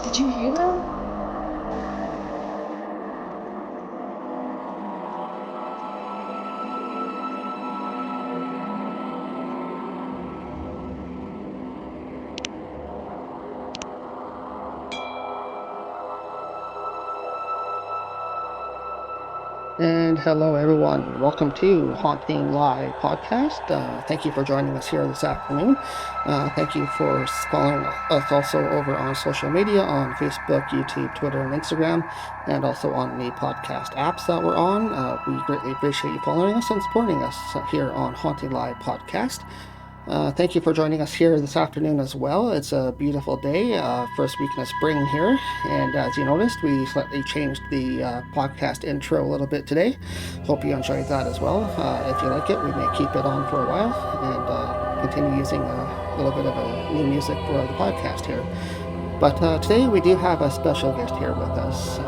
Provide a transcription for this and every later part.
Did you hear that? And hello, everyone. Welcome to Haunting Live podcast. Thank you for joining us here this afternoon. Thank you for following us also over on social media on Facebook, YouTube, Twitter, and Instagram, and also on the podcast apps that we're on. We greatly appreciate you following us and supporting us here on Haunting Live podcast. Thank you for joining us here this afternoon as well. It's a beautiful day, first week in the spring here. And as you noticed, we slightly changed the podcast intro a little bit today. Hope you enjoyed that as well. If you like it, we may keep it on for a while and continue using a little bit of a new music for the podcast here. But today we do have a special guest here with us.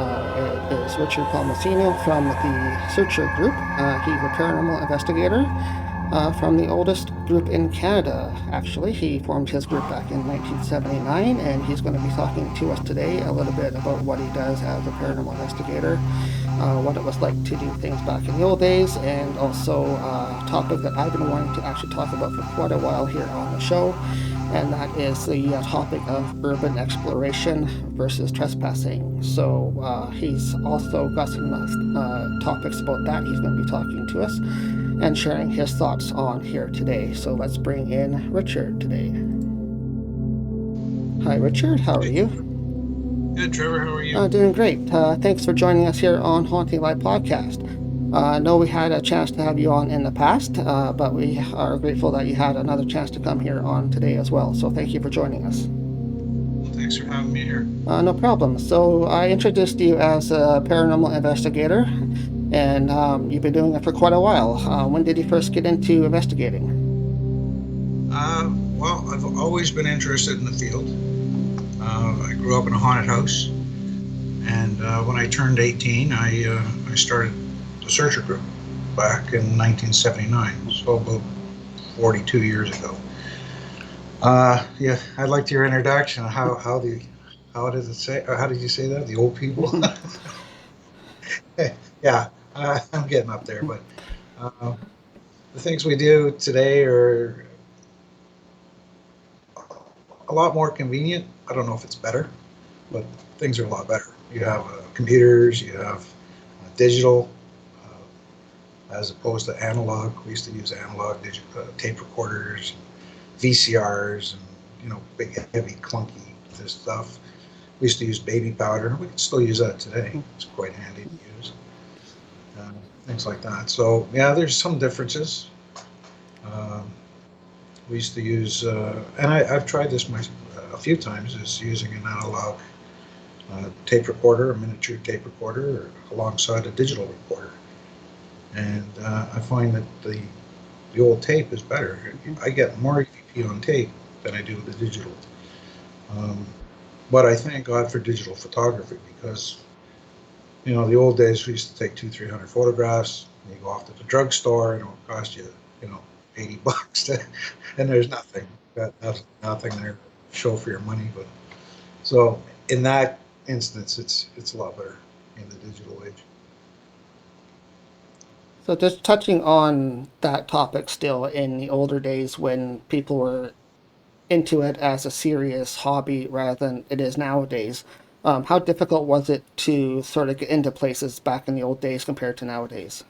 It is Richard Palmisano from the Searcher Group. He's a paranormal investigator from the oldest group in Canada, actually. He formed his group back in 1979, and he's going to be talking to us today a little bit about what he does as a paranormal investigator, what it was like to do things back in the old days, and also a topic that I've been wanting to actually talk about for quite a while here on the show, and that is the topic of urban exploration versus trespassing. So he's also got some topics about that he's going to be talking to us and sharing his thoughts on here today. So let's bring in Richard today. Hi, Richard. How are you? Good, Trevor. How are you? Doing great. Thanks for joining us here on Haunting Live podcast. I know we had a chance to have you on in the past, but we are grateful that you had another chance to come here on today as well. So thank you for joining us. Well, thanks for having me here. No problem. So I introduced you as a paranormal investigator, and you've been doing it for quite a while. When did you first get into investigating? Well, I've always been interested in the field. I grew up in a haunted house, and when I turned 18, I started the Searcher Group back in 1979, so about 42 years ago. Yeah, I'd like your introduction. How did it say? How did you say that? The old people. Yeah, I'm getting up there, but the things we do today are a lot more convenient. I don't know if it's better, but things are a lot better. You have computers, you have digital, as opposed to analog. We used to use analog tape recorders, VCRs, and big, heavy, clunky this stuff. We used to use baby powder. We can still use that today. It's quite handy to use. Things like that. So yeah, there's some differences. We used to use, and I've tried this a few times, is using an analog tape recorder, a miniature tape recorder, alongside a digital recorder. And I find that the old tape is better. I get more EVP on tape than I do with the digital. But I thank God for digital photography, because the old days we used to take 200-300 photographs. And you go off to the drugstore and it would cost you $80 and there's nothing. Got nothing there to show for your money. But so in that instance, it's a lot better in the digital age. So just touching on that topic still, in the older days when people were into it as a serious hobby rather than it is nowadays, how difficult was it to sort of get into places back in the old days compared to nowadays?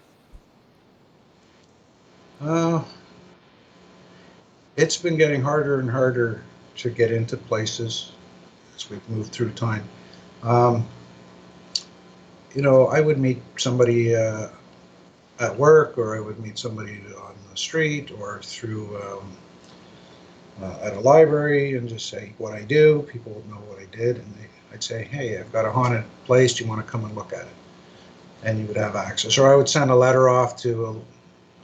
Uh, it's been getting harder and harder to get into places as we've moved through time. Um, I would meet somebody at work, or I would meet somebody on the street, or through at a library, and just say what I do. People would know what I did, and I'd say, "Hey, I've got a haunted place. Do you want to come and look at it?" And you would have access. Or I would send a letter off to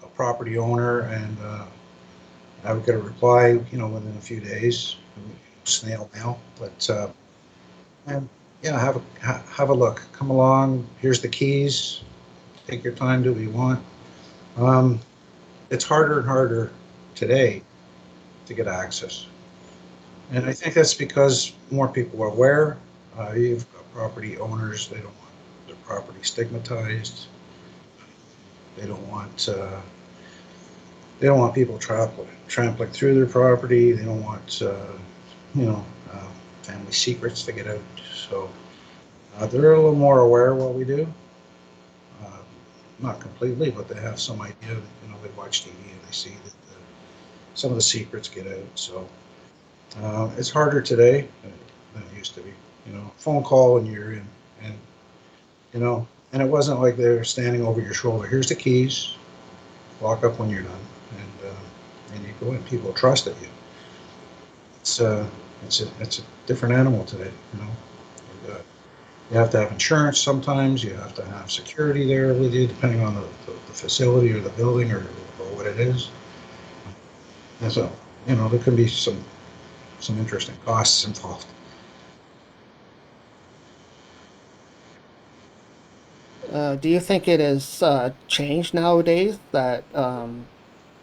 a property owner, and I would get a reply, within a few days, snail mail. But and have a look. Come along. Here's the keys. Take your time. Do what you want. It's harder and harder today to get access, and I think that's because more people are aware. You've got property owners, they don't want their property stigmatized. They don't want they don't want people trampling through their property. They don't want you know family secrets to get out. So they're a little more aware of what we do. Uh, Not completely, but they have some idea. They watch TV and they see that some of the secrets get out. So it's harder today than it used to be. Phone call and you're in, and you know, and it wasn't like they're standing over your shoulder. Here's the keys. Lock up when you're done, and you go in. People trusted you. It's it's a different animal today. And, you have to have insurance sometimes. You have to have security there with you, depending on the facility or the building or what it is. And so there can be some interesting costs involved. Do you think it is changed nowadays that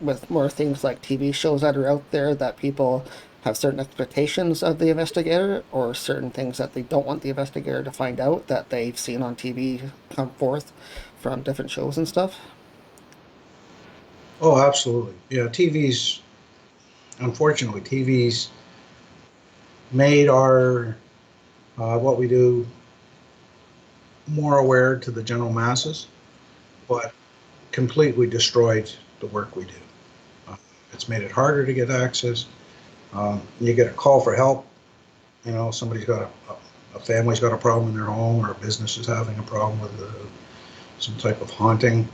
with more things like TV shows that are out there that people have certain expectations of the investigator or certain things that they don't want the investigator to find out that they've seen on TV come forth from different shows and stuff? Oh, absolutely. Yeah, TV's unfortunately TV's made our what we do more aware to the general masses, but completely destroyed the work we do. Uh, it's made it harder to get access. You get a call for help. Somebody's got a family's got a problem in their home, or a business is having a problem with some type of haunting,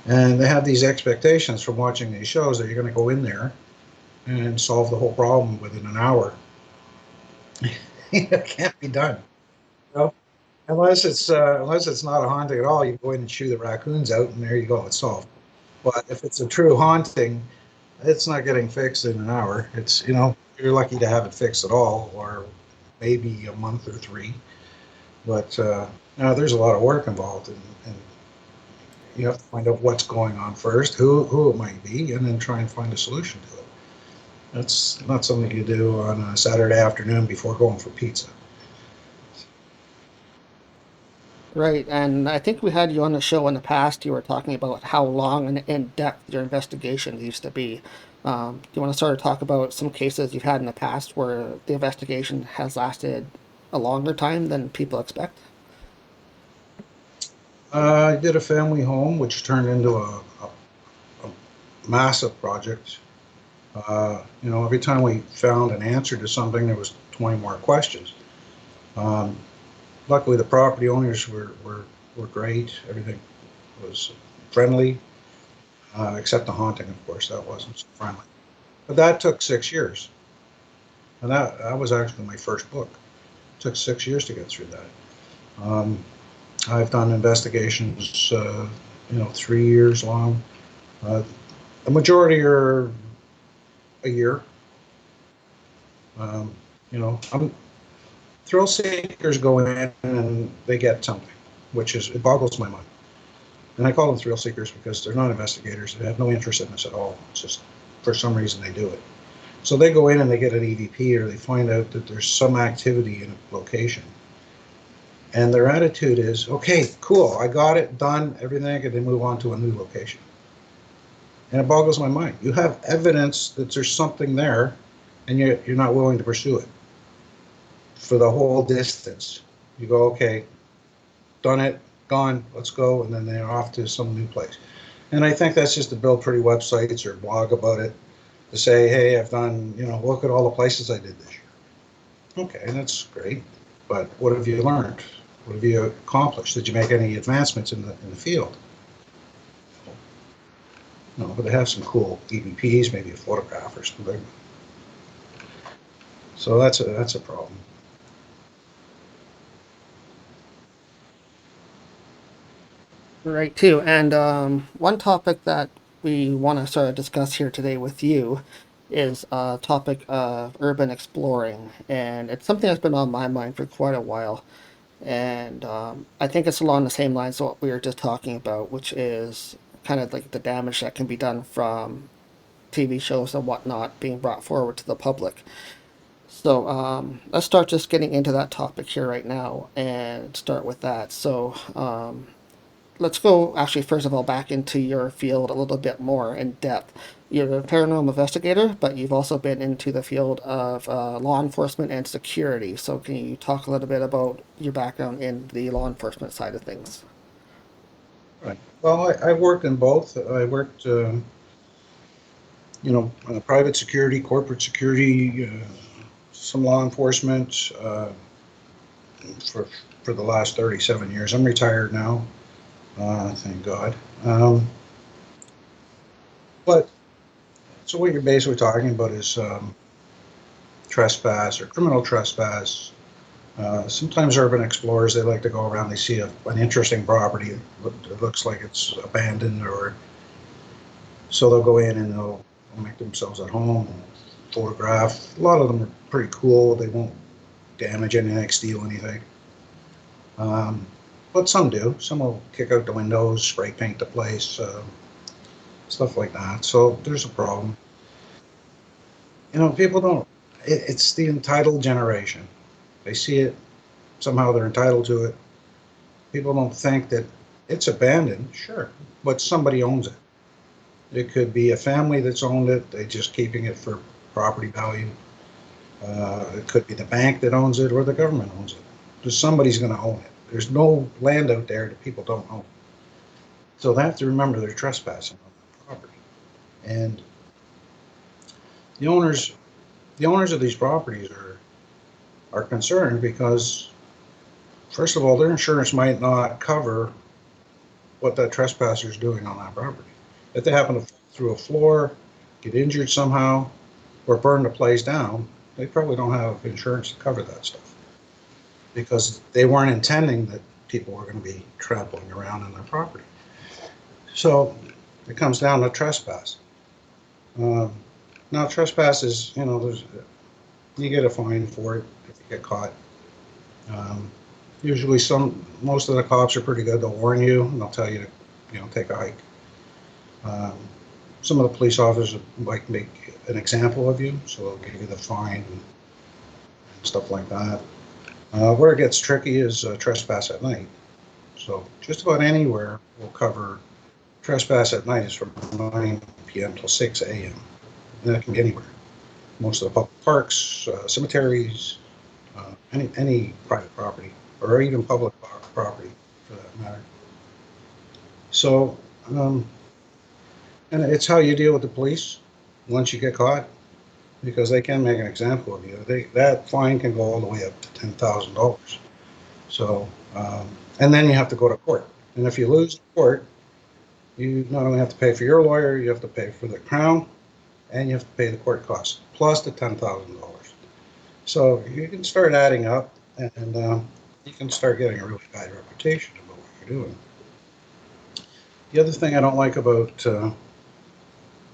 and they have these expectations from watching these shows that you're going to go in there and solve the whole problem within an hour. It can't be done. You know? Unless it's not a haunting at all, you go in and shoo the raccoons out, and there you go, it's solved. But if it's a true haunting, it's not getting fixed in an hour. You're lucky to have it fixed at all, or maybe a month or three. But there's a lot of work involved, and you have to find out what's going on first, who it might be, and then try and find a solution to it. That's not something you do on a Saturday afternoon before going for pizza. Right, and I think we had you on the show in the past. You were talking about how long and in depth your investigation used to be. Do you want to sort of talk about some cases you've had in the past where the investigation has lasted a longer time than people expect? I did a family home, which turned into a massive project. Every time we found an answer to something, there was 20 more questions. Um, Luckily, the property owners were great. Everything was friendly, except the haunting, of course, that wasn't so friendly. But that took 6 years, and that was actually my first book. It took 6 years to get through that. Um, I've done investigations, 3 years long. Uh, the majority are a year. Um, thrill seekers go in and they get something, it boggles my mind. And I call them thrill seekers because they're not investigators. They have no interest in this at all. It's just for some reason they do it. So they go in and they get an EVP, or they find out that there's some activity in a location. And their attitude is, okay, cool, I got it, done, everything, and they move on to a new location. And it boggles my mind. You have evidence that there's something there, and you're not willing to pursue it for the whole distance. You go, okay, done it, gone, let's go, and then they're off to some new place. And I think that's just to build pretty websites or blog about it, to say, hey, I've done, look at all the places I did this year. Okay, that's great, but what have you learned? What have you accomplished? Did you make any advancements in the field? No, but they have some cool EVPs, maybe a photograph or something. So that's a problem. Right, too. And one topic that we want to sort of discuss here today with you is a topic of urban exploring. And it's something that's been on my mind for quite a while. And I think it's along the same lines of what we were just talking about, which is kind of like the damage that can be done from TV shows and whatnot being brought forward to the public. So let's start just getting into that topic here right now and start with that. So let's go actually first of all back into your field a little bit more in depth. You're a paranormal investigator, but you've also been into the field of law enforcement and security. So can you talk a little bit about your background in the law enforcement side of things? Right. Well, I worked in both. I worked, private security, corporate security, some law enforcement for for the last 37 years. I'm retired now, thank God. Um, but so what you're basically talking about is trespass or criminal trespass. Sometimes urban explorers, they like to go around, they see an interesting property, it looks like it's abandoned, or so they'll go in and they'll make themselves at home, photograph. A lot of them are pretty cool. They won't damage anything, steal anything. Um, but some do. Some will kick out the windows, spray paint the place, stuff like that. So there's a problem. People don't. It's the entitled generation. They see it, somehow they're entitled to it. People don't think that it's abandoned, sure, but somebody owns it. It could be a family that's owned it, they're just keeping it for property value. It could be the bank that owns it or the government owns it. Because somebody's going to own it. There's no land out there that people don't own. So they have to remember they're trespassing on that property. And the owners, the owners of these properties are concerned because, first of all, their insurance might not cover what that trespasser is doing on that property. If they happen to fall through a floor, get injured somehow, or burn the place down, they probably don't have insurance to cover that stuff because they weren't intending that people were going to be trampling around on their property. So it comes down to trespass. Um, Now, trespass is, you get a fine for it if you get caught. Um, Usually, most of the cops are pretty good. They'll warn you and they'll tell you to, take a hike. Um, some of the police officers might make an example of you, so they'll give you the fine and stuff like that. Where it gets tricky is trespass at night. So just about anywhere will cover trespass at night is from 9 p.m. till 6 a.m. And that can be anywhere. Most of the public parks, cemeteries, any private property, or even public property for that matter. So, and it's how you deal with the police once you get caught, because they can make an example of you. That fine can go all the way up to $10,000. So, and then you have to go to court. And if you lose the court, you not only have to pay for your lawyer, you have to pay for the crown, and you have to pay the court costs, plus the $10,000. So you can start adding up, and you can start getting a really bad reputation about what you're doing. The other thing I don't like about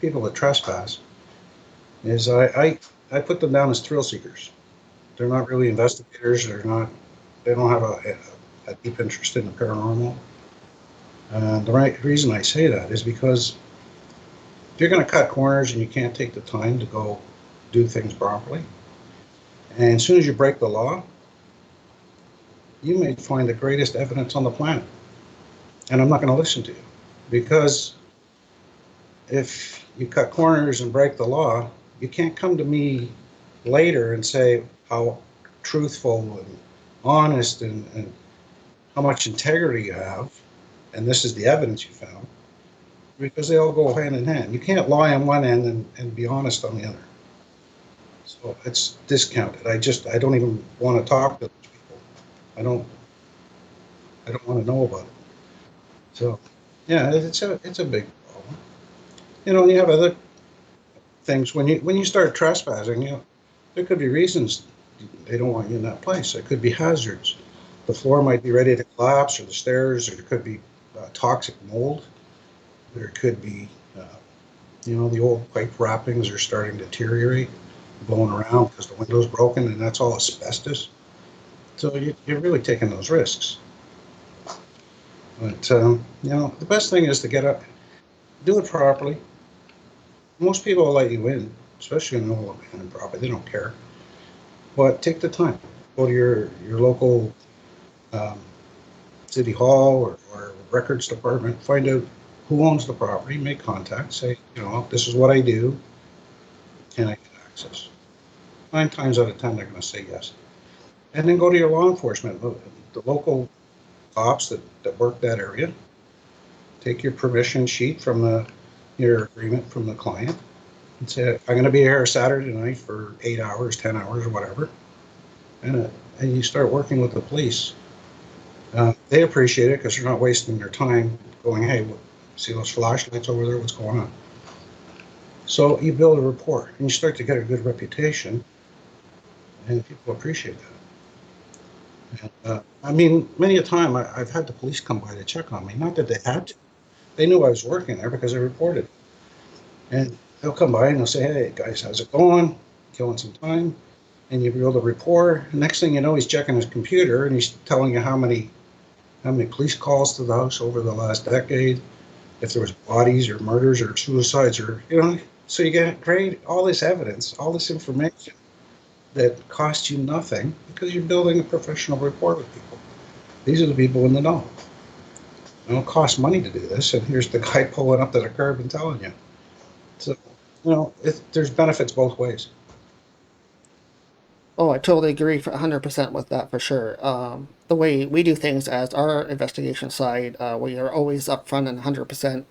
people that trespass is I put them down as thrill seekers. They're not really investigators. They don't have a deep interest in the paranormal. And the right reason I say that is because if you're going to cut corners and you can't take the time to go do things properly, and as soon as you break the law, you may find the greatest evidence on the planet. And I'm not going to listen to you because if you cut corners and break the law, you can't come to me later and say how truthful and honest and how much integrity you have, and this is the evidence you found, because they all go hand in hand. You can't lie on one end and be honest on the other. So it's discounted. I don't even want to talk to those people. I don't I don't want to know about it. So yeah, it's a big problem. You have other things when you start trespassing. There could be reasons they don't want you in that place. There could be hazards. The floor might be ready to collapse, or the stairs, or there could be toxic mold. There could be, the old pipe wrappings are starting to deteriorate, blowing around because the window's broken, and that's all asbestos. So you're really taking those risks. But the best thing is to get up, do it properly. Most people will let you in, especially in an old abandoned property. They don't care. But take the time. Go to your local um, city hall or records department, find out who owns the property, make contact, say, this is what I do, can I get access? 9 times out of 10, they're going to say yes. And then go to your law enforcement, the local cops that work that area, take your permission sheet from your agreement from the client and say, I'm going to be here Saturday night for 8 hours, 10 hours, or whatever. And you start working with the police. They appreciate it because they're not wasting their time going, hey, see those flashlights over there? What's going on? So you build a rapport and you start to get a good reputation, and people appreciate that. I mean, many a time I've had the police come by to check on me. Not that they had to. They knew I was working there because I reported. And they'll come by and they'll say, hey, guys, how's it going? Killing some time. And you build a rapport. Next thing you know, he's checking his computer and he's telling you how many police calls to the house over the last decade, if there was bodies or murders or suicides so you get great all this evidence, all this information that costs you nothing because you're building a professional rapport with people. These are the people in the know. It don't cost money to do this, and here's the guy pulling up to the curb and telling you. So, there's benefits both ways. Oh, I totally agree for 100% with that for sure. The way we do things as our investigation side, we are always upfront and 100%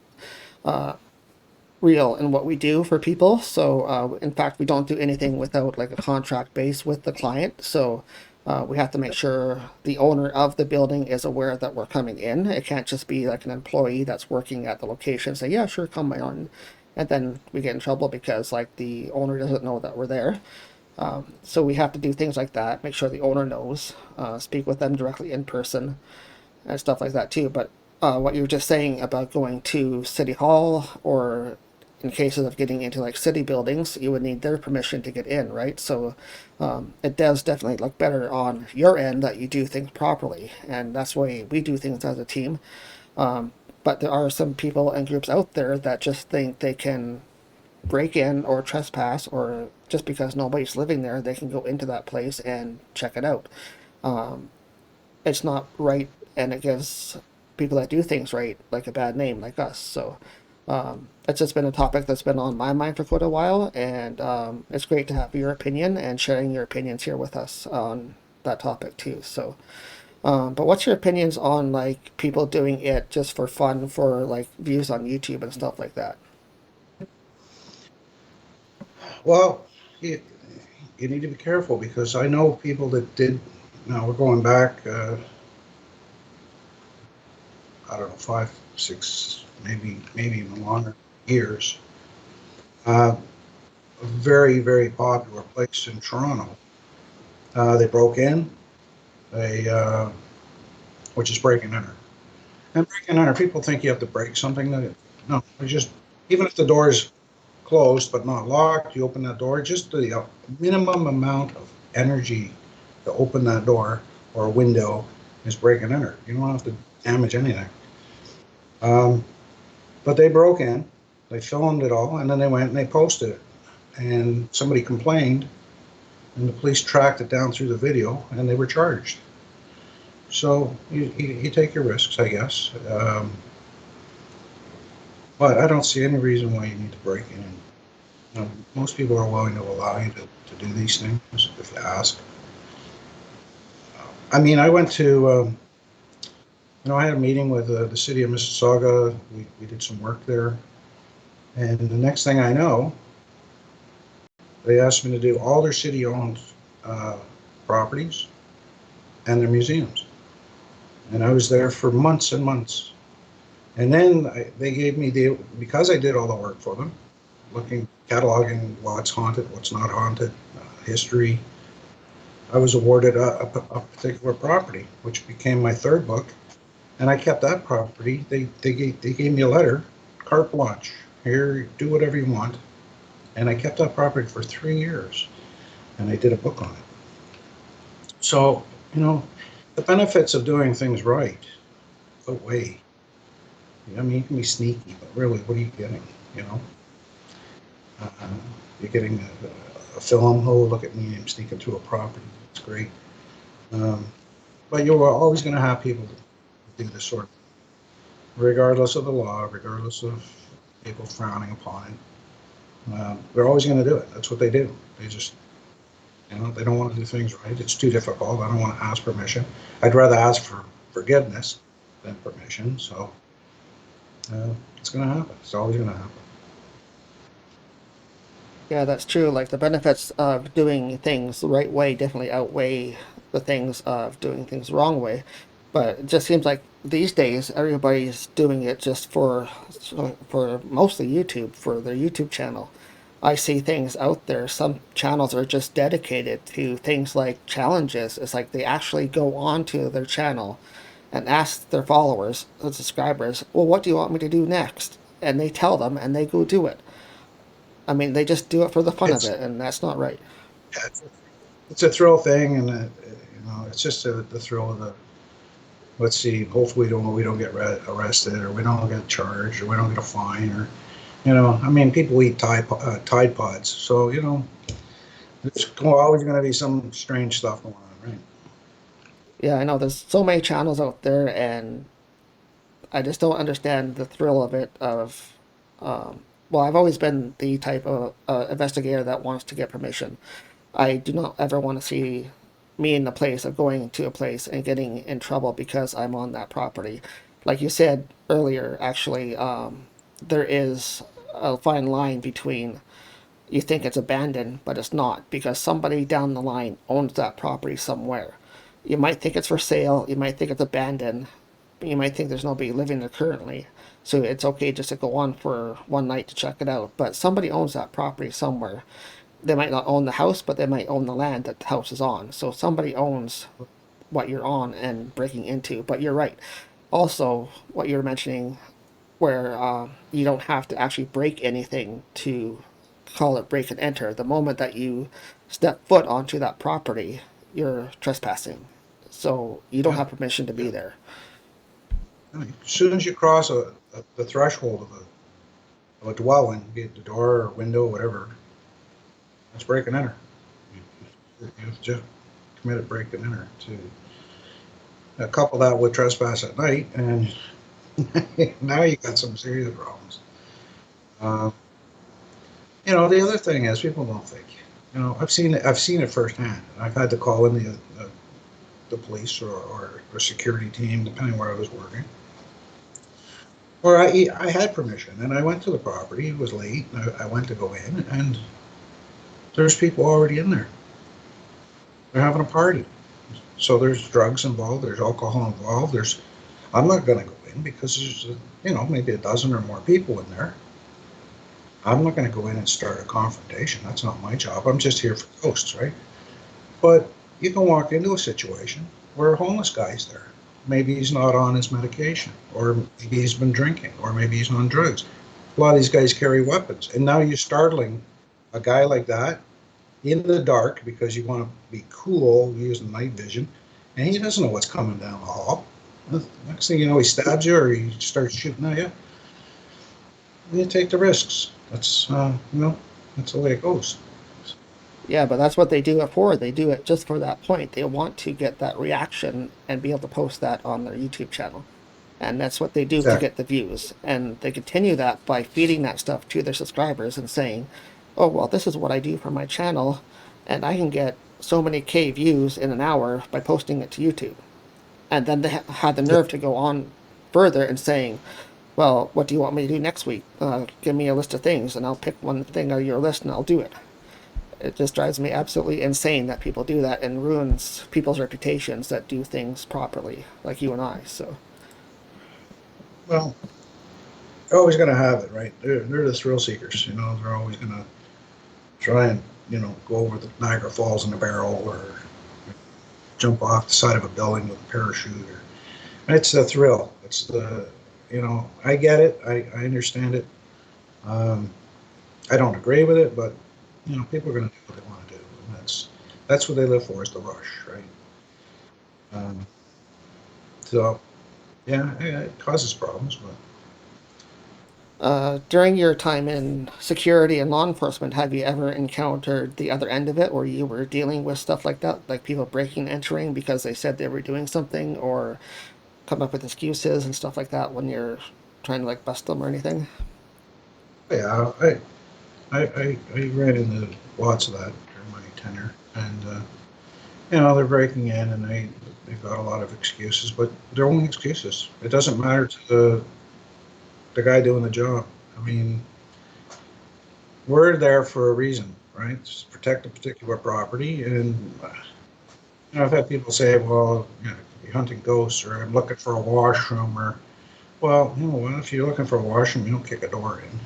real in what we do for people. So, in fact, we don't do anything without like a contract base with the client. So, we have to make sure the owner of the building is aware that we're coming in. It can't just be like an employee that's working at the location say, yeah, sure, come on. And then we get in trouble because like the owner doesn't know that we're there. So we have to do things like that, make sure the owner knows, speak with them directly in person, and stuff like that too. But what you were just saying about going to City Hall or in cases of getting into like city buildings, you would need their permission to get in, right? So it does definitely look better on your end that you do things properly, and that's why we do things as a team. But there are some people and groups out there that just think they can break in or trespass, or just because nobody's living there, they can go into that place and check it out. It's not right, and it gives people that do things right like a bad name, like us. So it's just been a topic that's been on my mind for quite a while, and it's great to have your opinion and sharing your opinions here with us on that topic too. So, but what's your opinions on like people doing it just for fun, for like views on YouTube and stuff like that? Well, you need to be careful because I know people that did. Now we're going back, I don't know, 5, 6, maybe even longer years. Uh, a very, very popular place in Toronto. They broke in, they which is break and enter. And break and enter, people think you have to break something. No, it's just even if the door is closed but not locked, you open that door. Just the minimum amount of energy to open that door or a window is break and enter. You don't have to damage anything. Um, but they broke in, they filmed it all, and then they went and they posted it. And somebody complained, and the police tracked it down through the video, and they were charged. So you take your risks, I guess. But I don't see any reason why you need to break in. Most people are willing to allow you to do these things if you ask. I mean, I went to, I had a meeting with the city of Mississauga. We did some work there. And the next thing I know, they asked me to do all their city-owned uh, properties and their museums. And I was there for months and months. And then they gave me because I did all the work for them, cataloging what's haunted, what's not haunted, history. I was awarded a particular property, which became my third book, and I kept that property. They gave me a letter, carte blanche. Here, do whatever you want, and I kept that property for 3 years, and I did a book on it. So the benefits of doing things right outweigh. I mean, you can be sneaky, but really, what are you getting? You know, uh, you're getting a film. Oh, look at me! I'm sneaking through a property. It's great. Um, but you're always going to have people do this sort of, regardless of the law, regardless of people frowning upon it. They're always going to do it. That's what they do. They just, they don't want to do things right. It's too difficult. I don't want to ask permission. I'd rather ask for forgiveness than permission. So it's going to happen. It's always going to happen. Yeah, that's true. Like the benefits of doing things the right way definitely outweigh the things of doing things the wrong way. But it just seems like these days everybody's doing it just for mostly YouTube, for their YouTube channel. I see things out there. Some channels are just dedicated to things like challenges. It's like they actually go onto their channel and ask their followers, the subscribers, well, what do you want me to do next? And they tell them and they go do it. I mean, they just do it for the fun of It's it, and that's not right. yeah, it's a thrill thing, and it's just the thrill of the. Let's see. Hopefully, we don't get arrested, or we don't get charged, or we don't get a fine, or I mean, people eat Tide Pods, so there's always going to be some strange stuff going on, right? Yeah, I know there's so many channels out there, and I just don't understand the thrill of it. Well, I've always been the type of investigator that wants to get permission. I do not ever want to see me in the place of going to a place and getting in trouble because I'm on that property. Like you said earlier, actually, there is a fine line between you think it's abandoned, but it's not because somebody down the line owns that property somewhere. You might think it's for sale, you might think it's abandoned, you might think there's nobody living there currently. So it's okay just to go on for one night to check it out. But somebody owns that property somewhere. They might not own the house, but they might own the land that the house is on. So somebody owns what you're on and breaking into. But you're right. Also, what you're mentioning, where you don't have to actually break anything to call it break and enter. The moment that you step foot onto that property, you're trespassing. So you don't Yeah, have permission to be yeah. there. I mean, as soon as you cross the threshold of a dwelling, be it the door or window, whatever, it's break and enter. You've just committed break and enter. To couple that with trespass at night, and now you got some serious problems. Uh, the other thing is people don't think. I've seen it firsthand. I've had to call in the police or security team, depending where I was working. Or I had permission and I went to the property. It was late. I went to go in and there's people already in there. They're having a party. So there's drugs involved. There's alcohol involved. I'm not going to go in because there's maybe a dozen or more people in there. I'm not going to go in and start a confrontation. That's not my job. I'm just here for ghosts, right? But you can walk into a situation where a homeless guy's there. Maybe he's not on his medication, or maybe he's been drinking, or maybe he's on drugs. A lot of these guys carry weapons, and now you're startling a guy like that in the dark because you want to be cool using night vision, and he doesn't know what's coming down the hall. Next thing you know, he stabs you or he starts shooting at you. And you take the risks. That's the way it goes. Yeah, but that's what they do it for. They do it just for that point. They want to get that reaction and be able to post that on their YouTube channel. And that's what they do to Exactly. get the views. And they continue that by feeding that stuff to their subscribers and saying, oh, well, this is what I do for my channel. And I can get so many K views in an hour by posting it to YouTube. And then they had the Yeah. nerve to go on further and saying, well, what do you want me to do next week? Give me a list of things, and I'll pick one thing out of your list and I'll do it. It just drives me absolutely insane that people do that and ruins people's reputations that do things properly, like you and I. So, Well, they're always going to have it, right? They're the thrill seekers. They're always going to try and go over the Niagara Falls in a barrel or jump off the side of a building with a parachute. And it's the thrill. It's I get it. I understand it. Um, I don't agree with it, but people are going to do what they want to do, and that's what they live for, is the rush, right? Um, so yeah, it causes problems, but During your time in security and law enforcement, have you ever encountered the other end of it where you were dealing with stuff like that, like people breaking and entering because they said they were doing something, or come up with excuses and stuff like that when you're trying to like bust them or anything? Yeah, I ran into lots of that during my tenure, and they're breaking in, and they've got a lot of excuses, but they're only excuses. It doesn't matter to the guy doing the job. I mean, we're there for a reason, right? Just protect a particular property, and I've had people say, well, you're hunting ghosts, or I'm looking for a washroom, or well, what if you're looking for a washroom, you don't kick a door in.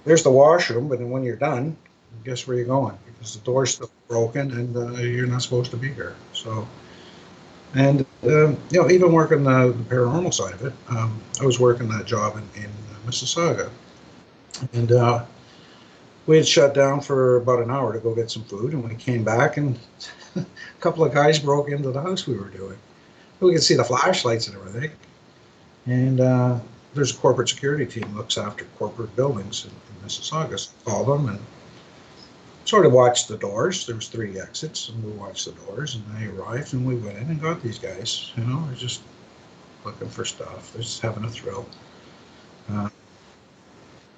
There's the washroom, but then when you're done, guess where you're going? Because the door's still broken and you're not supposed to be here. So, and even working the paranormal side of it, I was working that job in Mississauga, and we had shut down for about an hour to go get some food, and we came back, and a couple of guys broke into the house we were doing. We could see the flashlights and everything, and there's a corporate security team that looks after corporate buildings in Mississauga. So I called them and sort of watched the doors. There was 3 exits, and we watched the doors, and they arrived, and we went in and got these guys. They're just looking for stuff. They're just having a thrill. Uh,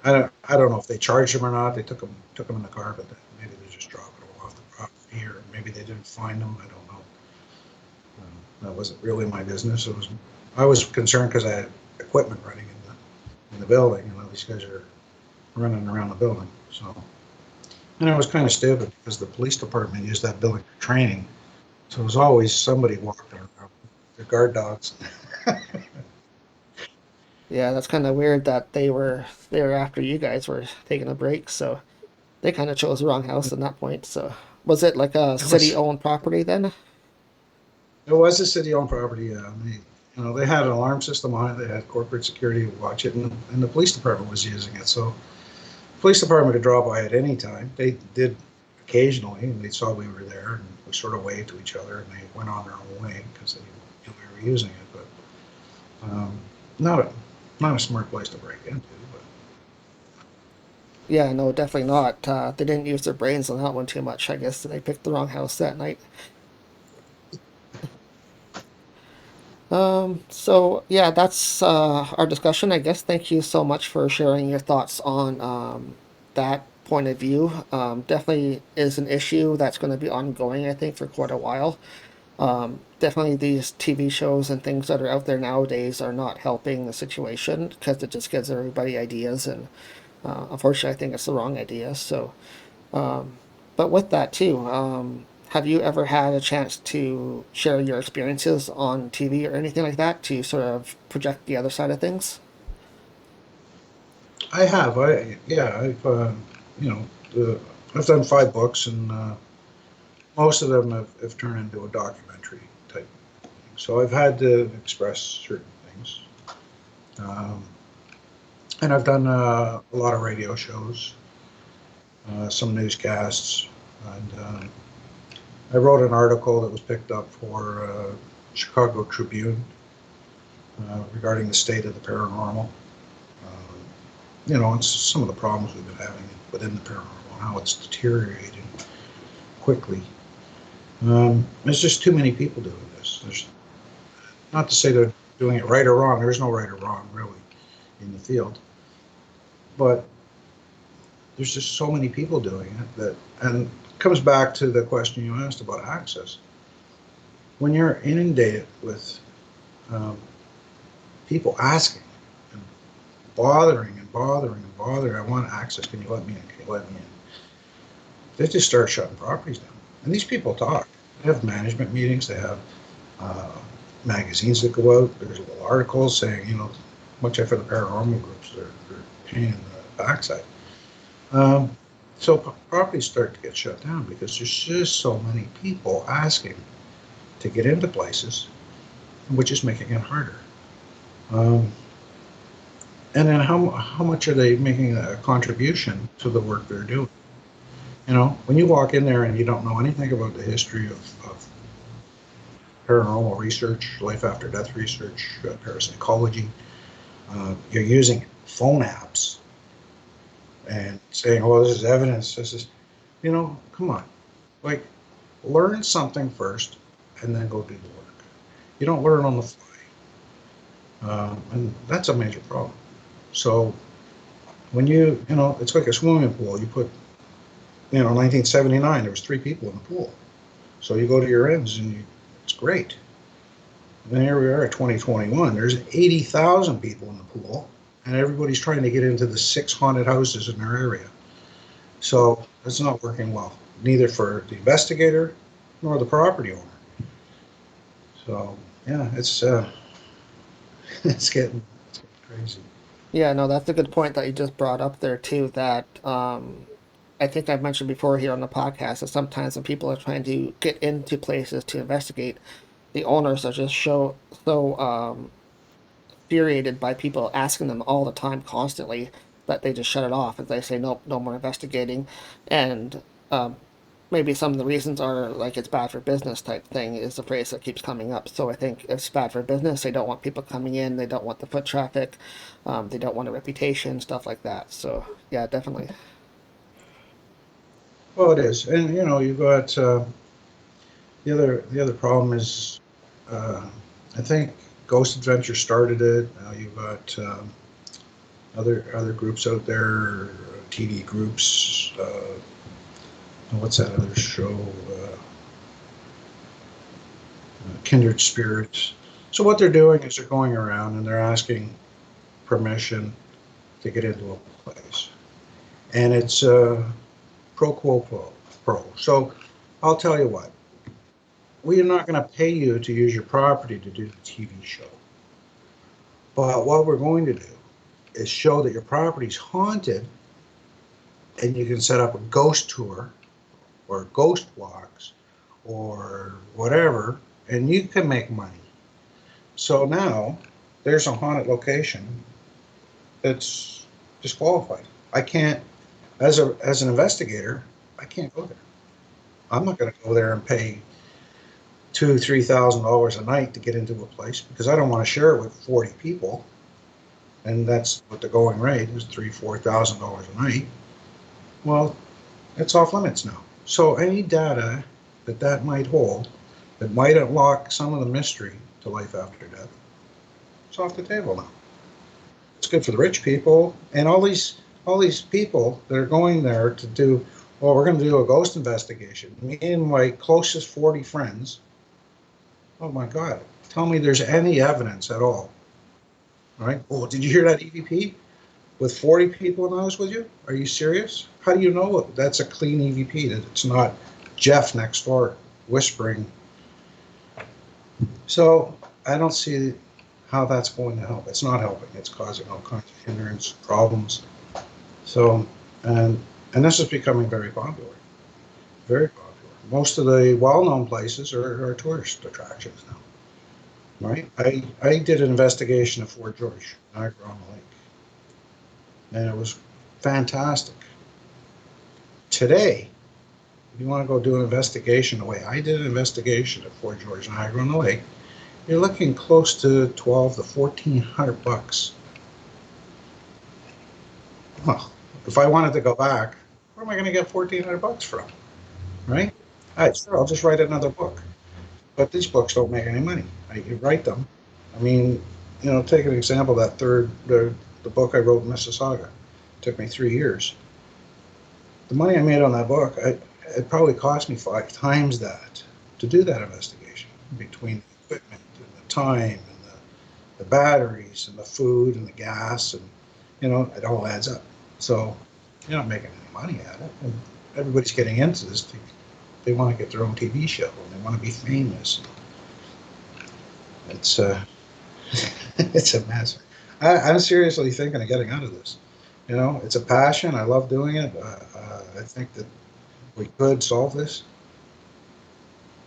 I don't know if they charged them or not. They took them in the car, but maybe they just dropped them off the property, or maybe they didn't find them. I don't know. That wasn't really my business. I was concerned because I had equipment running in the building, and all these guys are running around the building. So, and it was kind of stupid because the police department used that building for training. So there's always somebody walking around. The guard dogs. Yeah, that's kind of weird that they were there after you guys were taking a break, so they kind of chose the wrong house at that point. So, was it like a It was city-owned property then? it was a city-owned property. They had an alarm system on it. They had corporate security watch it, and the police department was using it. So the police department could drop by at any time. They did occasionally, and they saw we were there, and we sort of waved to each other, and they went on their own way because they knew we were using it. But not a smart place to break into. But Yeah, no, definitely not. They didn't use their brains on that one too much. I guess they picked the wrong house that night. So yeah, that's our discussion. I guess. Thank you so much for sharing your thoughts on that point of view. Definitely is an issue that's going to be ongoing, I think, for quite a while. Definitely these TV shows and things that are out there nowadays are not helping the situation because it just gives everybody ideas, and unfortunately, I think it's the wrong idea. So, but with that too, have you ever had a chance to share your experiences on TV or anything like that to sort of project the other side of things? I have. You know, uh, I've done 5 books, and most of them have turned into a documentary type thing. So I've had to express certain things. Um, and I've done a lot of radio shows, some newscasts, and I wrote an article that was picked up for Chicago Tribune regarding the state of the paranormal. And some of the problems we've been having within the paranormal and how it's deteriorating quickly. There's just too many people doing this. There's not to say they're doing it right or wrong. There's no right or wrong really in the field, but there's just so many people doing it and it comes back to the question you asked about access. When you're inundated with um, people asking and bothering and bothering and bothering, I want access. Can you let me in? Can you let me in? They just start shutting properties down. And these people talk. They have management meetings. They have uh, magazines that go out. There's little articles saying, watch out for the paranormal groups. They're pain in the backside. Um, so properties start to get shut down because there's just so many people asking to get into places, which is making it harder. Um, and then how much are they making a contribution to the work they're doing? When you walk in there and you don't know anything about the history of paranormal research, life after death research, parapsychology, You're using phone apps and saying, "Oh, this is evidence. This is," come on, like learn something first, and then go do the work. You don't learn on the fly, and that's a major problem. So when it's like a swimming pool. You put, 1979, there was 3 people in the pool. So you go to your ends, and it's great. And here we are at 2021. There's 80,000 people in the pool, and everybody's trying to get into the 6 haunted houses in their area. So it's not working well, neither for the investigator nor the property owner. So yeah, it's it's getting crazy. Yeah, no, that's a good point that you just brought up there too. That I think I've mentioned before here on the podcast that sometimes when people are trying to get into places to investigate, the owners are just so infuriated by people asking them all the time, constantly, that they just shut it off and they say nope, no more investigating, and um, maybe some of the reasons are like it's bad for business type thing is the phrase that keeps coming up. So I think it's bad for business. They don't want people coming in. They don't want the foot traffic. They don't want a reputation, stuff like that. So yeah, definitely. Well, it is, and you've got the other problem is, uh, I think Ghost Adventure started it. Now you've got other groups out there, TV groups. What's that other show? Kindred Spirits. So what they're doing is they're going around and they're asking permission to get into a place, and it's pro quo pro. So I'll tell you what, we are not going to pay you to use your property to do the TV show, but what we're going to do is show that your property's haunted, and you can set up a ghost tour or ghost walks or whatever, and you can make money. So now there's a haunted location that's disqualified. I can't, as an investigator, I can't go there. I'm not going to go there and pay $2,000-3,000 a night to get into a place because I don't want to share it with 40 people, and that's what the going rate is, $3,000-4,000 a night. Well, it's off limits now. So any data that might hold, that might unlock some of the mystery to life after death, it's off the table now. It's good for the rich people and all these people that are going there to do. Well, we're going to do a ghost investigation. Me and my closest 40 friends. Oh my God! Tell me there's any evidence at all, right? Oh, did you hear that EVP with 40 people in the house with you? Are you serious? How do you know that's a clean EVP? That it's not Jeff next door whispering. So I don't see how that's going to help. It's not helping. It's causing all kinds of hindrance, problems. So, and this is becoming very popular, very popular. Most of the well-known places are tourist attractions now, right? I did an investigation of Fort George, Niagara on the Lake, and it was fantastic. Today, if you want to go do an investigation the way I did an investigation at Fort George, Niagara on the Lake, you're looking close to 12 to 1,400 bucks. Well, if I wanted to go back, where am I going to get 1,400 bucks from? Right? All right, sure, I'll just write another book. But these books don't make any money. You write them. I mean, take an example. The book I wrote in Mississauga. It took me 3 years. The money I made on that book, it probably cost me 5 times that to do that investigation, between the equipment and the time and the batteries and the food and the gas, and it all adds up. So you're not making any money at it. And everybody's getting into this. They want to get their own TV show and they want to be famous. It's it's a mess. I'm seriously thinking of getting out of this. It's a passion. I love doing it. I think that we could solve this,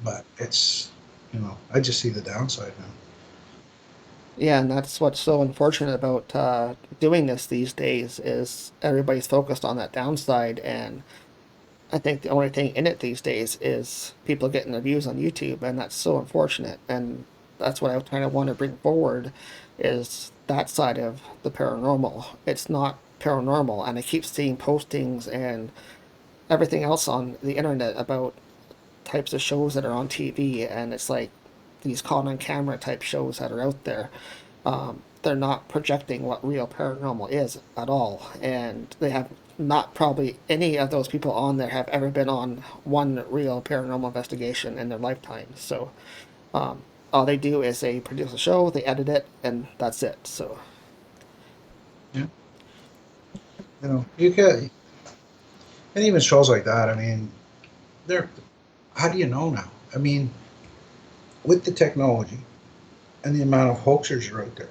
but I just see the downside now. Yeah, and that's what's so unfortunate about doing this these days is everybody's focused on that downside, and I think the only thing in it these days is people getting their views on YouTube, and that's so unfortunate. And that's what I kind of want to bring forward, is that side of the paranormal. It's not paranormal, and I keep seeing postings and everything else on the internet about types of shows that are on TV, and it's like these caught on camera type shows that are out there. They're not projecting what real paranormal is at all, and they have not probably any of those people on there have ever been on one real paranormal investigation in their lifetime. So um, all they do is they produce a show, they edit it, and that's it. So Yeah. You can, and even shows like that. I mean, they're. How do you know now? I mean, with the technology and the amount of hoaxers are out there,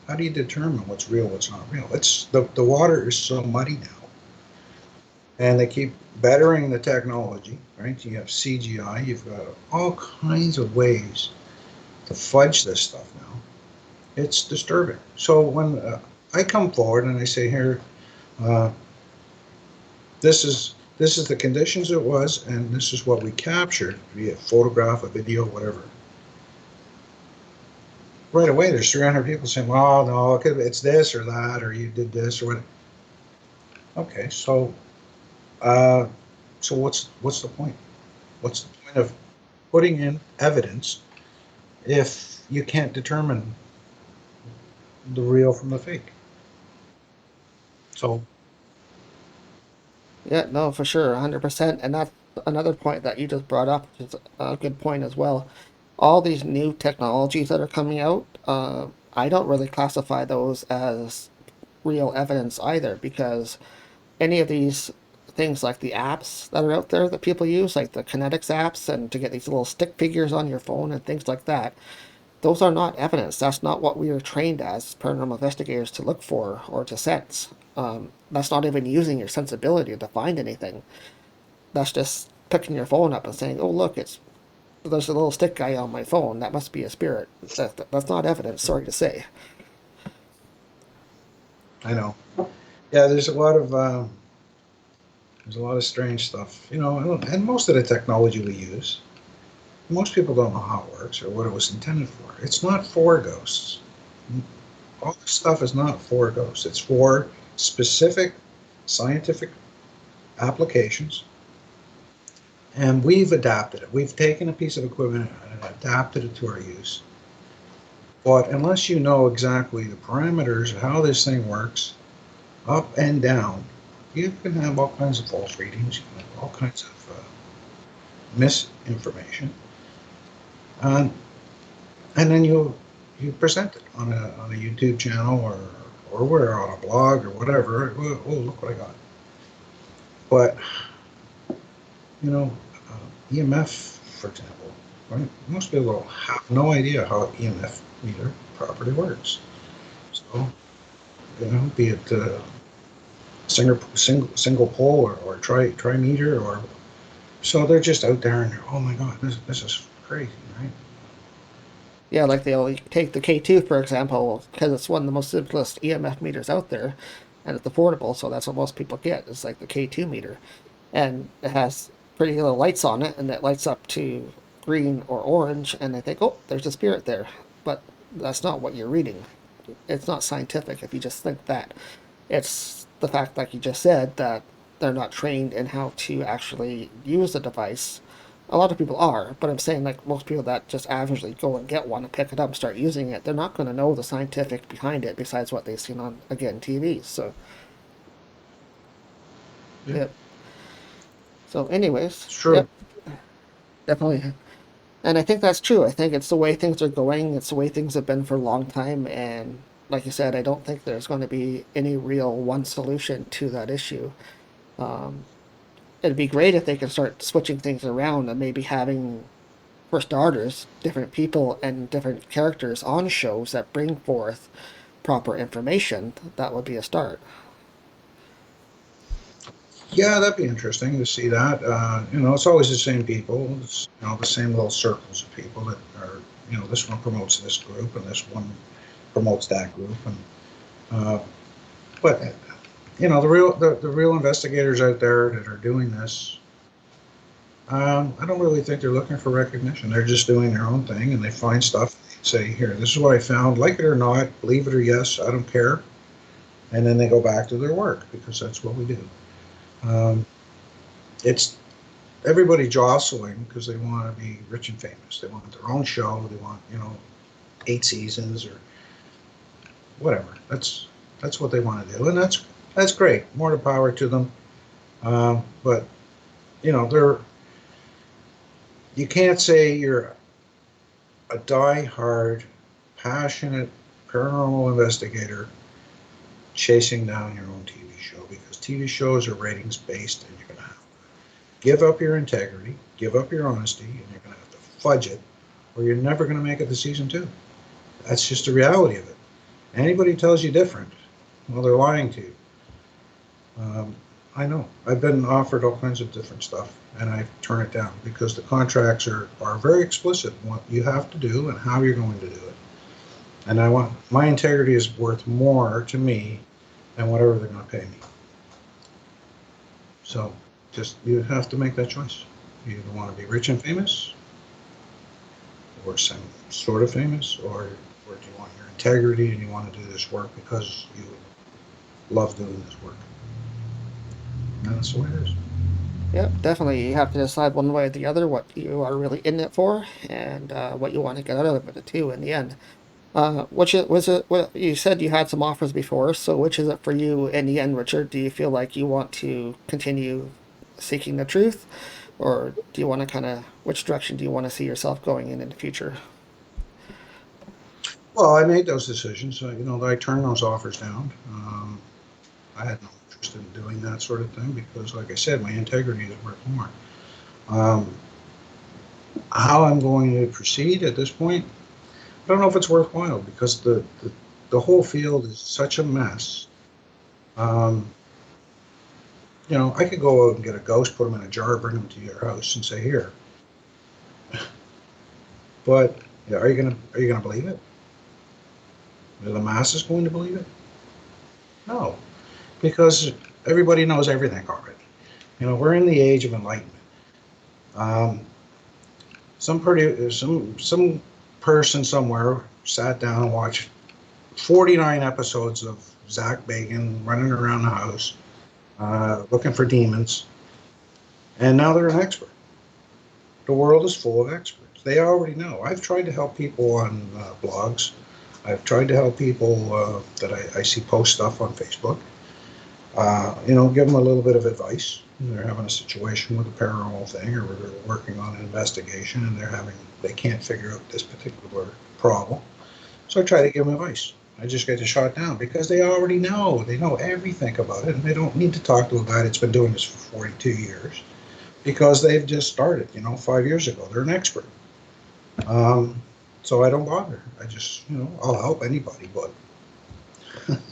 how do you determine what's real, what's not real? It's the water is so muddy now, and they keep bettering the technology. Right? You have CGI. You've got all kinds of ways to fudge this stuff now. It's disturbing. So when I come forward and I say, here, uh, this is the conditions it was, and this is what we captured, be it photograph, a video, whatever. Right away, there's 300 people saying, "Well, no, it's this or that, or you did this or what." Okay, uh, so what's the point? What's the point of putting in evidence if you can't determine the real from the fake? So yeah, no, for sure, 100%. And that's another point that you just brought up, which is a good point as well. All these new technologies that are coming out, I don't really classify those as real evidence either, because any of these things like the apps that are out there that people use, like the kinetics apps, and to get these little stick figures on your phone and things like that, those are not evidence. That's not what we are trained as paranormal investigators to look for or to sense. That's not even using your sensibility to find anything. That's just picking your phone up and saying, "Oh, look, it's there's a little stick guy on my phone. That must be a spirit." That's not evidence. Sorry to say. I know, yeah, there's a lot of strange stuff, and most of the technology we use, most people don't know how it works or what it was intended for. It's not for ghosts. All this stuff is not for ghosts. It's for specific scientific applications, and we've adapted it. We've taken a piece of equipment and adapted it to our use. But unless you know exactly the parameters of how this thing works, up and down, you can have all kinds of false readings. You can have all kinds of misinformation, and and then you present it on a YouTube channel or where on a blog or whatever. Oh, look what I got! But EMF, for example, right? Most people have no idea how EMF meter properly works. So be it single pole or tri meter or so they're just out there and oh my god, this is crazy, right? Yeah, like they'll take the K2 for example, because it's one of the most simplest EMF meters out there, and it's affordable, so that's what most people get. It's like the K2 meter, and it has pretty little lights on it, and it lights up to green or orange, and they think, oh, there's a spirit there, but that's not what you're reading. It's not scientific if you just think that. It's the fact, like you just said, that they're not trained in how to actually use the device. A lot of people are, but I'm saying like most people that just averagely go and get one and pick it up and start using it, they're not going to know the scientific behind it besides what they've seen on, again, TV. So, Yeah, yep. So, anyways, it's yep, true. definitely. And I think that's true. I think it's the way things are going. It's the way things have been for a long time. And like you said, I don't think there's going to be any real one solution to that issue. Um, it'd be great if they could start switching things around and maybe having, for starters, different people and different characters on shows that bring forth proper information. That would be a start. Yeah, that'd be interesting to see that. It's always the same people. It's the same little circles of people that are. This one promotes this group, and this one promotes that group, and uh, but the real investigators out there that are doing this, I don't really think they're looking for recognition. They're just doing their own thing, and they find stuff. Say, here, this is what I found. Like it or not, believe it or yes, I don't care. And then they go back to their work because that's what we do. Um, it's everybody jostling because they want to be rich and famous. They want their own show. They want 8 seasons or whatever. That's what they want to do, and that's great. More to power to them. But they're you can't say you're a die-hard, passionate paranormal investigator chasing down your own TV show because TV shows are ratings based, and you're going to have to give up your integrity, give up your honesty, and you're going to have to fudge it, or you're never going to make it to season 2. That's just the reality of it. Anybody tells you different, well, they're lying to you. I know. I've been offered all kinds of different stuff, and I turn it down because the contracts are very explicit in what you have to do and how you're going to do it. And my integrity is worth more to me than whatever they're going to pay me. So just you have to make that choice. You either want to be rich and famous, or some sort of famous, or do you want your integrity and you want to do this work because you love doing this work. And that's the way it is. Yep, definitely. You have to decide one way or the other what you are really in it for, and what you want to get out of it too. In the end, which it was it? What you said you had some offers before. So which is it for you in the end, Richard? Do you feel like you want to continue seeking the truth, or do you want to kind of which direction do you want to see yourself going in the future? Well, I made those decisions. I turned those offers down. I had no interest in doing that sort of thing because, like I said, my integrity is worth more. Um, how I'm going to proceed at this point, I don't know if it's worthwhile because the whole field is such a mess. Um, I could go out and get a ghost, put them in a jar, bring them to your house, and say, "Here." But yeah, are you gonna believe it? Are the masses going to believe it? No, because everybody knows everything already. We're in the age of enlightenment. Um, some person somewhere sat down and watched 49 episodes of Zach Bagan running around the house looking for demons, and now they're an expert. The world is full of experts. They already know. I've tried to help people on blogs. I've tried to help people that I see post stuff on Facebook. Give them a little bit of advice. They're having a situation with a paranormal thing, or they're working on an investigation, and they can't figure out this particular problem. So I try to give them advice. I just get shot down because they already know. They know everything about it, and they don't need to talk to a guy that's been doing this for 42 years because they've just started. 5 years ago. They're an expert. Um, so I don't bother. I just, I'll help anybody, but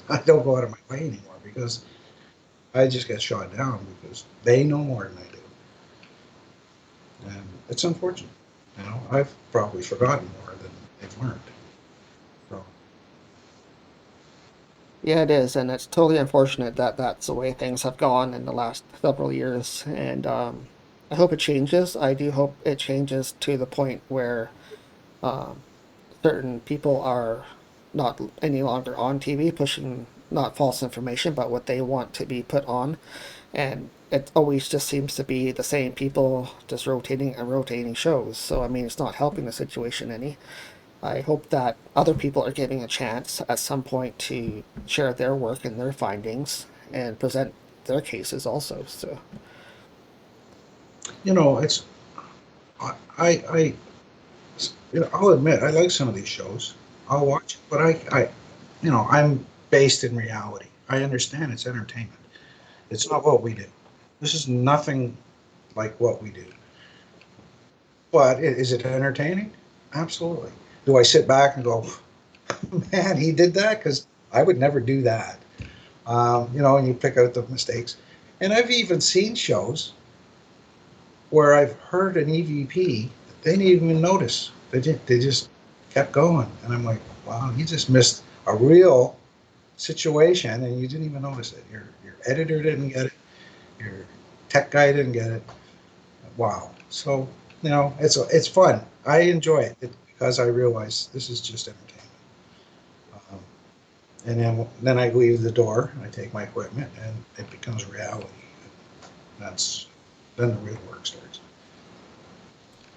I don't go out of my way anymore because I just get shot down because they know more than I do, and it's unfortunate. I've probably forgotten more than they've learned. So Yeah, it is, and it's totally unfortunate that that's the way things have gone in the last several years. And I hope it changes. I do hope it changes to the point where um, certain people are not any longer on TV pushing not false information, but what they want to be put on. And it always just seems to be the same people just rotating and rotating shows. So, I mean, it's not helping the situation any. I hope that other people are getting a chance at some point to share their work and their findings and present their cases also. So, it's I I'll admit I like some of these shows. I'll watch it, but I'm based in reality. I understand it's entertainment. It's not what we do. This is nothing like what we do. But is it entertaining? Absolutely. Do I sit back and go, man, he did that? Because I would never do that. And you pick out the mistakes. And I've even seen shows where I've heard an EVP, they didn't even notice. They just kept going. And I'm like, wow, you just missed a real situation and you didn't even notice it. Your editor didn't get it. Your tech guy didn't get it. Wow. So, it's fun. I enjoy it because I realize this is just entertainment. Um, and then I leave the door, I take my equipment, and it becomes reality. That's then the real work starts.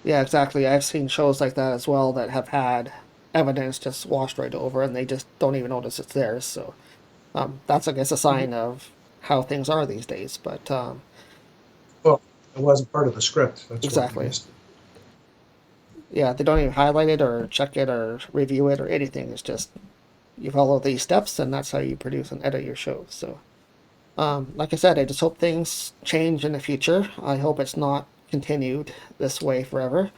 Yeah, exactly. I've seen shows like that as well that have had evidence just washed right over and they just don't even notice it's theirs. So that's, I guess, a Mhm. sign of how things are these days. But Well, it wasn't part of the script. That's why we exactly. missed it. Yeah, they don't even highlight it or check it or review it or anything. It's just you follow these steps and that's how you produce and edit your shows. So, like I said, I just hope things change in the future. I hope it's not continued this way forever.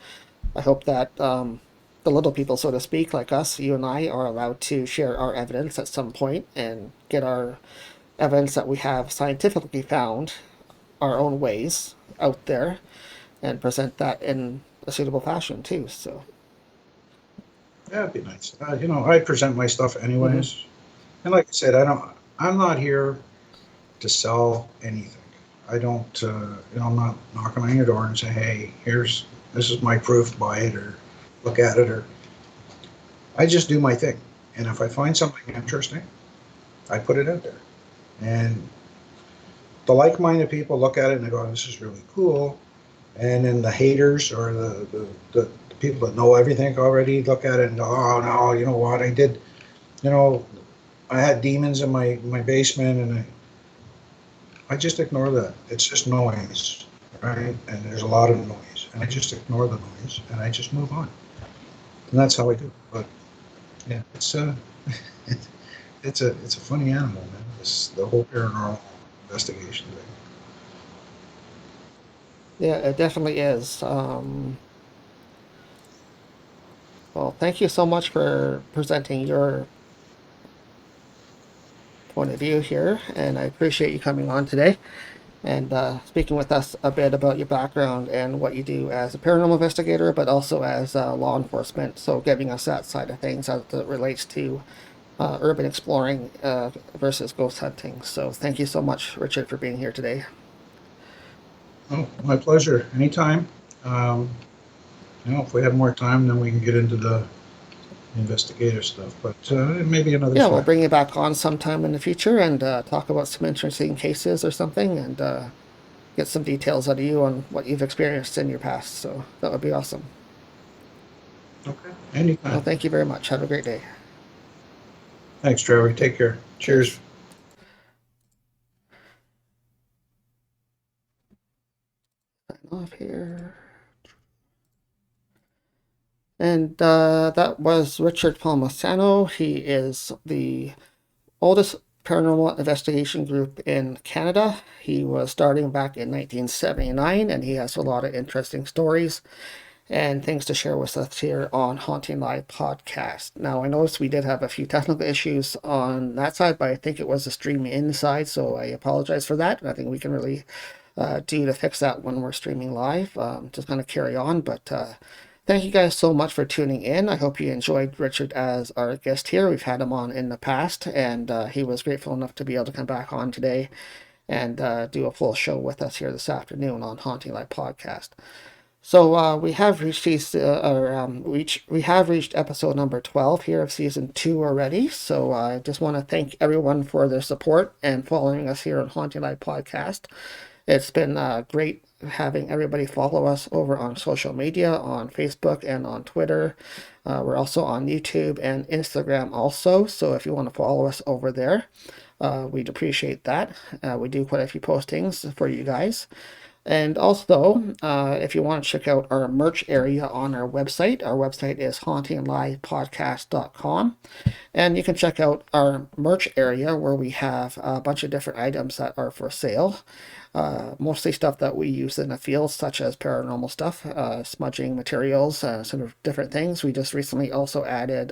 I hope that the little people, so to speak, like us, you and I, are allowed to share our evidence at some point and get our evidence that we have scientifically found our own ways out there and present that in a suitable fashion too. So, Yeah, it'd be nice. I present my stuff mm-hmm. anyways. And like I said, I'm not here to sell anything. I don't, I'm not knocking on your door and say, hey, this is my proof, buy it or look at it. Or I just do my thing. And if I find something interesting, I put it out there. And the like-minded people look at it and they go, this is really cool. And then the haters or the people that know everything already look at it and go, oh no, you know what, you know, I had demons in my basement and I just ignore that. It's just noise, right? And there's a lot of noise. And I just ignore the noise and I just move on. And that's how I do. But yeah, it's a funny animal, man. The whole paranormal investigation thing. Yeah, it definitely is. Well, thank you so much for presenting your point of view here, and I appreciate you coming on today and speaking with us a bit about your background and what you do as a paranormal investigator, but also as law enforcement. So, giving us that side of things as it relates to urban exploring versus ghost hunting. So, thank you so much, Richard, for being here today. Oh, my pleasure. Anytime. Um, if we have more time, then we can get into the investigative stuff. But maybe another Yeah, we'll time. bring you back on sometime in the future and talk about some interesting cases or something and get some details out of you on what you've experienced in your past. So, that would be awesome. Okay. Well, Anytime. thank you very much. Have a great day. Thanks, Trevor. Take care. Cheers. Cheers. Sign off here. And that was Richard Palmisano. He is the oldest paranormal investigation group in Canada. He was starting back in 1979, and he has a lot of interesting stories and things to share with us here on Haunting Live podcast. Now, I noticed we did have a few technical issues on that side, but I think it was the stream inside, so I apologize for that. Nothing we can really do to fix that when we're streaming live. Just kind of carry on, but thank you guys so much for tuning in. I hope you enjoyed Richard as our guest here. We've had him on in the past, and he was grateful enough to be able to come back on today and do a full show with us here this afternoon on Haunting Live podcast. So we have reached we have reached episode number 12 here of season 2 already. So I just want to thank everyone for their support and following us here on Haunting Live podcast. It's been great having everybody follow us over on social media, on Facebook and on Twitter. We're also on YouTube and Instagram also. So if you want to follow us over there, we'd appreciate that. We do quite a few postings for you guys. And also, if you want to check out our merch area on our website is hauntinglivepodcast.com. And you can check out our merch area where we have a bunch of different items that are for sale. Mostly stuff that we use in the field, such as paranormal stuff, smudging materials, sort of different things. We just recently also added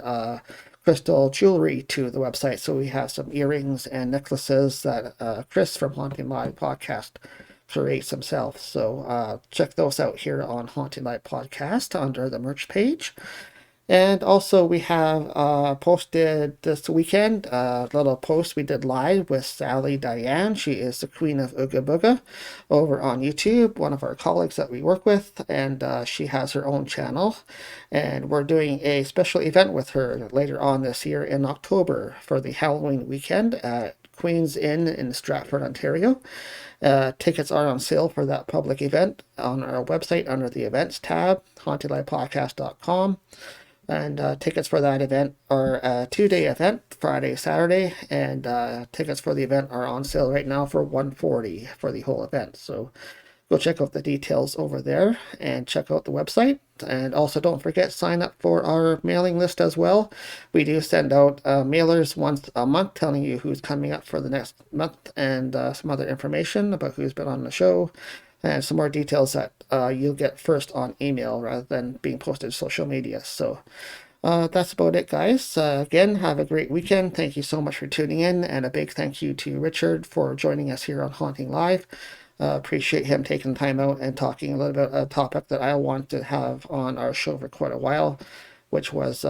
crystal jewelry to the website. So we have some earrings and necklaces that Chris from Haunting Live Podcast creates himself. So check those out here on Haunting Live Podcast under the merch page. And also, we have posted this weekend a little post we did live with Sally Diane. She is the queen of Ooga Booga over on YouTube, one of our colleagues that we work with, and she has her own channel. And we're doing a special event with her later on this year in October for the Halloween weekend at Queen's Inn in Stratford, Ontario. Tickets are on sale for that public event on our website under the events tab, hauntinglivepodcast.com. And tickets for that event are a 2-day event, Friday, Saturday, and tickets for the event are on sale right now for $140 for the whole event. So go check out the details over there and check out the website. And also don't forget, sign up for our mailing list as well. We do send out mailers once a month telling you who's coming up for the next month and some other information about who's been on the show and some more details that you'll get first on email rather than being posted to social media. So that's about it, guys. Again, have a great weekend. Thank you so much for tuning in, and a big thank you to Richard for joining us here on Haunting Live. Appreciate him taking time out and talking a little bit about a topic that I want to have on our show for quite a while, which was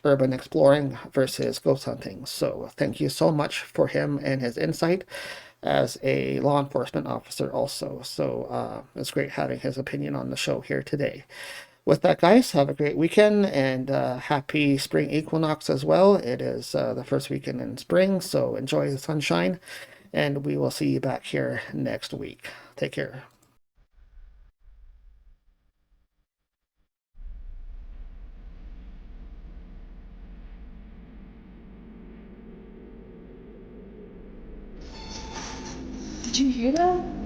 urban exploring versus ghost hunting. So thank you so much for him and his insight as a law enforcement officer also. So it's great having his opinion on the show here today. With that, guys, have a great weekend and happy spring equinox as well. It is the first weekend in spring, so enjoy the sunshine, and we will see you back here next week. Take care. Did you hear that?